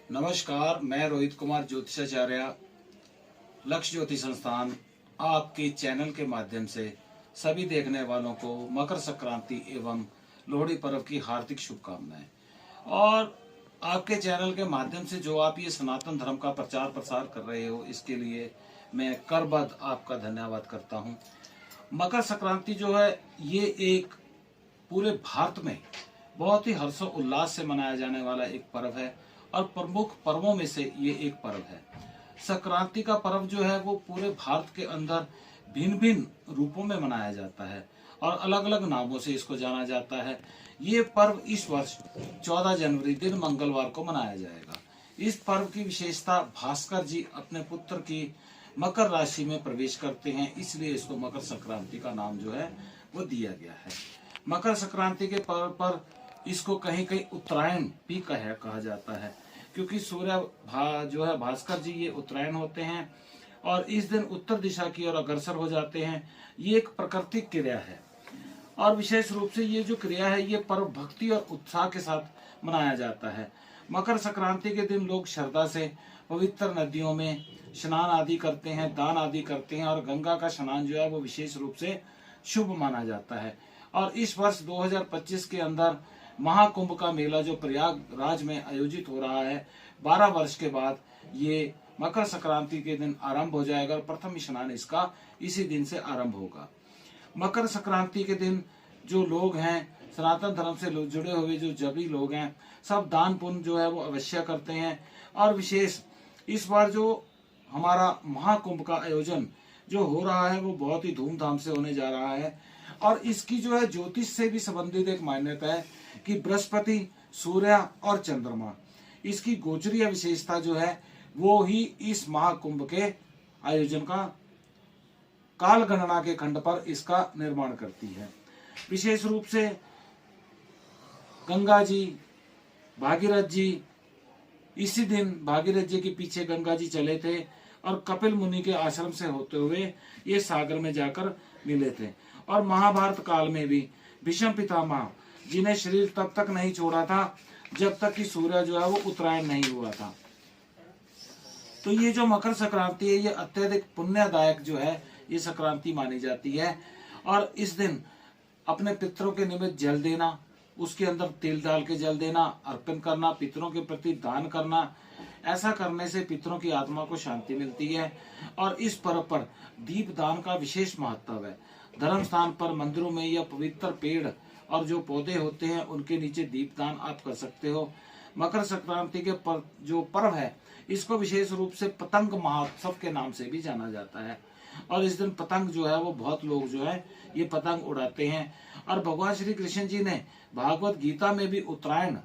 नमस्कार, मैं रोहित कुमार ज्योतिषाचार्य लक्ष्य ज्योति संस्थान आपके चैनल के माध्यम से सभी देखने वालों को मकर संक्रांति एवं लोहड़ी पर्व की हार्दिक शुभकामनाएं। और आपके चैनल के माध्यम से जो आप ये सनातन धर्म का प्रचार प्रसार कर रहे हो, इसके लिए मैं करबद्ध आपका धन्यवाद करता हूं। मकर संक्रांति जो है ये एक पूरे भारत में बहुत ही हर्षोल्लास से मनाया जाने वाला एक पर्व है और प्रमुख पर्वों में से ये एक पर्व है। संक्रांति का पर्व जो है वो पूरे भारत के अंदर भिन्न भिन्न रूपों में मनाया जाता है और अलग अलग नामों से इसको जाना जाता है। ये पर्व इस वर्ष 14 जनवरी दिन मंगलवार को मनाया जाएगा। इस पर्व की विशेषता, भास्कर जी अपने पुत्र की मकर राशि में प्रवेश करते हैं, इसलिए इसको मकर संक्रांति का नाम जो है वो दिया गया है। मकर संक्रांति के पर्व पर इसको कहीं कहीं उत्तरायण भी कहा जाता है, क्योंकि सूर्य जो है भास्कर जी ये उत्तरायण होते हैं और इस दिन उत्तर दिशा की ओर अग्रसर हो जाते हैं। ये एक प्राकृतिक क्रिया है और विशेष रूप से ये जो क्रिया है ये पर्व भक्ति और उत्साह के साथ मनाया जाता है। मकर संक्रांति के दिन लोग श्रद्धा से पवित्र नदियों में स्नान आदि करते हैं, दान आदि करते हैं और गंगा का स्नान जो है वो विशेष रूप से शुभ माना जाता है। और इस वर्ष 2025 के अंदर महाकुंभ का मेला जो प्रयागराज में आयोजित हो रहा है, 12 वर्ष के बाद ये मकर संक्रांति के दिन आरंभ हो जाएगा और प्रथम स्नान इसका इसी दिन से आरंभ होगा। मकर संक्रांति के दिन जो लोग हैं, सनातन धर्म से जुड़े हुए जो सभी लोग हैं, सब दान पुण्य जो है वो अवश्य करते हैं। और विशेष इस बार जो हमारा महाकुंभ का आयोजन जो हो रहा है वो बहुत ही धूमधाम से होने जा रहा है और इसकी जो है ज्योतिष से भी संबंधित एक मान्यता है कि बृहस्पति, सूर्य और चंद्रमा, इसकी गोचरीय विशेषता जो है वो ही इस महाकुंभ के आयोजन का काल गणना के खंड पर इसका निर्माण करती है। विशेष रूप से गंगा जी, भागीरथ जी, इसी दिन भागीरथ जी के पीछे गंगा जी चले थे और कपिल मुनि के आश्रम से होते हुए ये सागर में जाकर मिले थे। और महाभारत काल में भी भीष्म पितामह जिन्हें शरीर तब तक नहीं छोड़ा था जब तक कि सूर्य जो है वो उत्तरायण नहीं हुआ था। तो ये जो मकर संक्रांति है ये अत्यधिक पुण्यदायक जो है ये संक्रांति मानी जाती है। और इस दिन अपने पितरों के निमित्त जल देना, उसके अंदर तेल डाल के जल देना, अर्पण करना, पितरों के प्रति दान करना, ऐसा करने से पितरों की आत्मा को शांति मिलती है। और इस पर्व पर दीप दान का विशेष महत्व है। धर्म स्थान पर, मंदिरों में या पवित्र पेड़ और जो पौधे होते हैं उनके नीचे दीपदान आप कर सकते हो। मकर संक्रांति के जो पर्व है इसको विशेष रूप से पतंग महोत्सव के नाम से भी जाना जाता है और इस दिन पतंग जो है वो बहुत लोग जो है ये पतंग उड़ाते हैं। और भगवान श्री कृष्ण जी ने भागवत गीता में भी उत्तरायण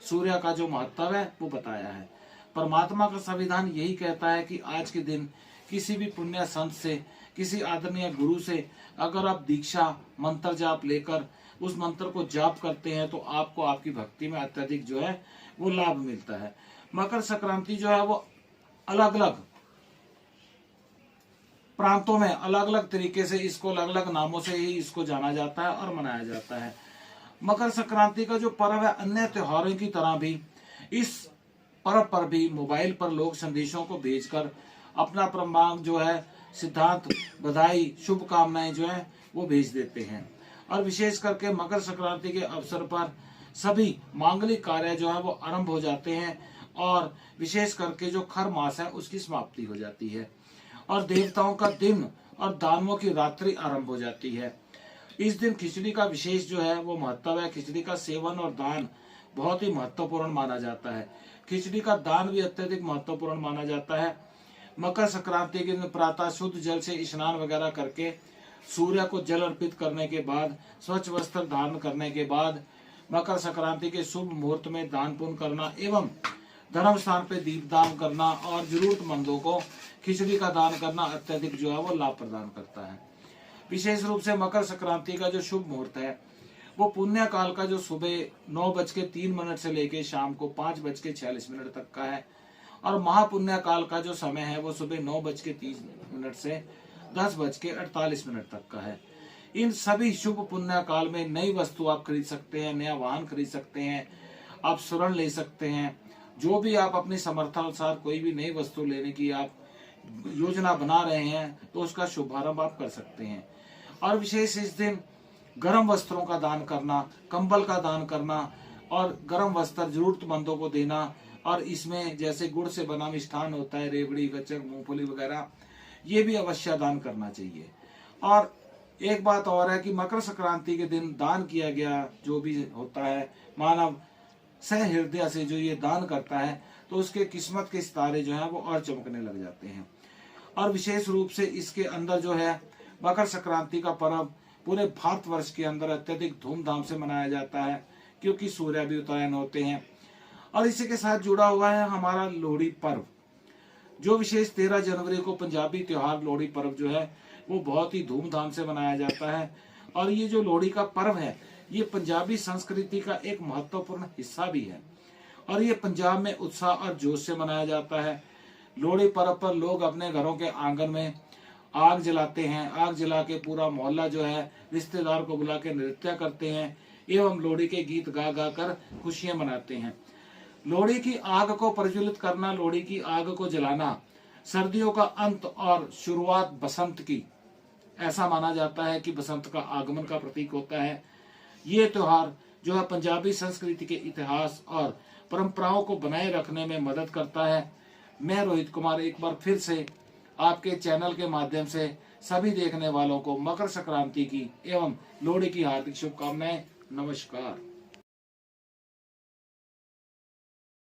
सूर्य का जो महत्व है वो बताया है। परमात्मा का संविधान यही कहता है कि आज के दिन किसी भी पुण्य संत से, किसी आदरणीय गुरु से अगर आप दीक्षा मंत्र जाप लेकर उस मंत्र को जाप करते हैं तो आपको आपकी भक्ति में अत्यधिक जो है वो लाभ मिलता है। मकर संक्रांति जो है वो अलग अलग प्रांतों में अलग अलग तरीके से इसको अलग अलग नामों से ही इसको जाना जाता है और मनाया जाता है। मकर संक्रांति का जो पर्व है अन्य त्योहारों की तरह भी इस पर्व पर भी मोबाइल पर लोग संदेशों को भेजकर अपना प्रमाण जो है, सिद्धांत, बधाई, शुभकामनाएं जो है वो भेज देते हैं। और विशेष करके मकर संक्रांति के अवसर पर सभी मांगलिक कार्य जो है वो आरंभ हो जाते हैं और विशेष करके जो खर मास है उसकी समाप्ति हो जाती है और देवताओं का दिन और दानवों की रात्रि आरंभ हो जाती है। इस दिन खिचड़ी का विशेष जो है वो महत्व है। खिचड़ी का सेवन और दान बहुत ही महत्वपूर्ण माना जाता है। खिचड़ी का दान भी अत्यधिक महत्वपूर्ण माना जाता है। मकर संक्रांति के दिन प्रातः शुद्ध जल से स्नान वगैरह करके सूर्य को जल अर्पित करने के बाद, स्वच्छ वस्त्र धारण करने के बाद मकर संक्रांति के शुभ मुहूर्त में दान पुण्य करना एवं धर्म स्थान पे दीप दान करना और जरूरतमंदों को खिचड़ी का दान करना अत्यधिक जो है वो लाभ प्रदान करता है। विशेष रूप से मकर संक्रांति का जो शुभ मुहूर्त है वो पुण्य काल का जो सुबह 9:03 से लेके शाम को 5:46 तक का है और महापुण्य काल का जो समय है वो सुबह 9:30 से 10:48 तक का है। इन सभी शुभ पुण्य काल में नई वस्तु आप खरीद सकते हैं, नया वाहन खरीद सकते हैं, आप ऋण ले सकते हैं जो भी आप अपनी समर्थानुसार कोई भी नई वस्तु लेने की आप योजना बना रहे हैं तो उसका शुभारंभ आप कर सकते हैं। और विशेष इस दिन गर्म वस्त्रों का दान करना, कंबल का दान करना और गर्म वस्त्र जरूरतमंदों को देना, और इसमें जैसे गुड़ से बना मिष्ठान होता है, रेवड़ी, गच्चक, मूंगफली वगैरह, ये भी अवश्य दान करना चाहिए। और एक बात और है कि मकर संक्रांति के दिन दान किया गया जो भी होता है, मानव सहृदय से जो ये दान करता है तो उसके किस्मत के सितारे जो है वो और चमकने लग जाते हैं। और विशेष रूप से इसके अंदर जो है मकर संक्रांति का पर्व पूरे भारतवर्ष के अंदर अत्यधिक धूमधाम से मनाया जाता है, क्योंकि सूर्य भी उत्तरायण होते हैं। और इसी के साथ जुड़ा हुआ है हमारा लोहड़ी पर्व, जो विशेष 13 जनवरी को पंजाबी त्योहार लोहड़ी पर्व जो है वो बहुत ही धूमधाम से मनाया जाता है। और ये जो लोहड़ी का पर्व है ये पंजाबी संस्कृति का एक महत्वपूर्ण हिस्सा भी है, और ये पंजाब में उत्साह और जोश से मनाया जाता है। लोहड़ी पर्व पर लोग अपने घरों के आंगन में आग जलाते हैं, आग जला के पूरा मोहल्ला जो है रिश्तेदार को बुला के नृत्य करते हैं एवं लोहड़ी के गीत गा गा कर खुशियां मनाते हैं। लोहड़ी की आग को प्रज्वलित करना, लोहड़ी की आग को जलाना सर्दियों का अंत और शुरुआत बसंत की, ऐसा माना जाता है कि बसंत का आगमन का प्रतीक होता है। ये त्योहार जो है पंजाबी संस्कृति के इतिहास और परंपराओं को बनाए रखने में मदद करता है। मैं रोहित कुमार एक बार फिर से आपके चैनल के माध्यम से सभी देखने वालों को मकर संक्रांति की एवं लोहड़ी की हार्दिक शुभकामनाएं। नमस्कार।